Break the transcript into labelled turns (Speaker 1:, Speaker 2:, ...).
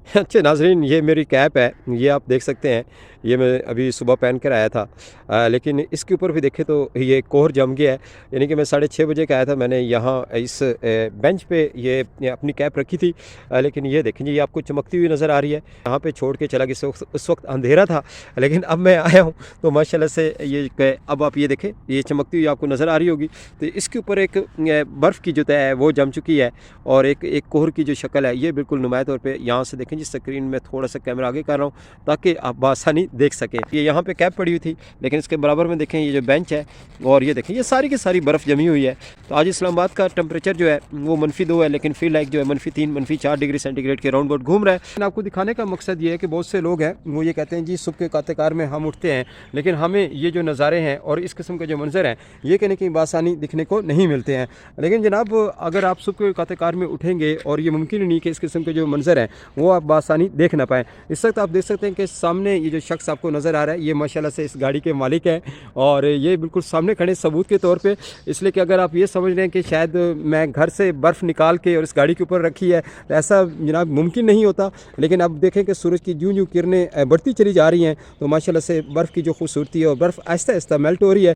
Speaker 1: अच्छे नाज़रीन, ये मेरी कैप है, ये आप देख सकते हैं। ये मैं अभी सुबह पहन कर आया था। लेकिन इसके ऊपर भी देखें तो ये कोहर जम गया है। यानी कि मैं 6:30 बजे का आया था, मैंने यहाँ इस बेंच पे ये अपनी कैप रखी थी। लेकिन ये देखें जी, ये आपको चमकती हुई नज़र आ रही है। यहाँ पे छोड़ के चला गया, उस वक्त अंधेरा था, लेकिन अब मैं आया हूँ तो माशाल्लाह से अब आप ये देखें, ये चमकती हुई आपको नज़र आ रही होगी। तो इसके ऊपर एक बर्फ़ की जो तह है वो जम चुकी है, और एक कोहर की जो शक्ल है ये बिल्कुल नुमाया तौर पे यहाँ से देखें जी। स्क्रीन में थोड़ा सा कैमरा आगे कर रहा हूँ ताकि आप बासानी देख सकें। ये यहाँ पे कैप पड़ी हुई थी, लेकिन इसके बराबर में देखें ये जो बेंच है, और ये देखें ये सारी की सारी बर्फ़ जमी हुई है। तो आज इस्लामाबाद का टेम्परेचर जो है वो -2 है, लेकिन फील लाइक जो है -3 -4 डिग्री सेंटीग्रेड के राउंड अबाउट घूम रहा है। लेकिन आपको दिखाने का मकसद ये है कि बहुत से लोग हैं वो ये कहते हैं जी सुबह के कातेकार में हम उठते हैं, लेकिन हमें ये जो नज़ारे हैं और इस किस्म के जो मंजर हैं ये कहीं ना कहीं बासानी दिखने को नहीं मिलते हैं। लेकिन जनाब, अगर आप सुबह के कातेकार में उठेंगे और ये मुमकिन नहीं कि इस किस्म के जो मंजर हैं वो आप बासानी देख ना पाएँ। इस वक्त आप देख सकते हैं कि सामने ये जो शख्स आपको नज़र आ रहा है ये माशाल्लाह से इस गाड़ी के मालिक हैं, और ये बिल्कुल सामने खड़े सबूत के तौर पे। इसलिए कि अगर आप ये समझ रहे हैं कि शायद मैं घर से बर्फ़ निकाल के और इस गाड़ी के ऊपर रखी है, तो ऐसा जनाब मुमकिन नहीं होता। लेकिन अब देखें कि सूरज की यूँ यूँ किरणें बढ़ती चली जा रही हैं, तो माशाल्लाह से बर्फ़ की जो खूबसूरती है और बर्फ़ आहिस्ता आहिस्ता मेल्ट हो रही है।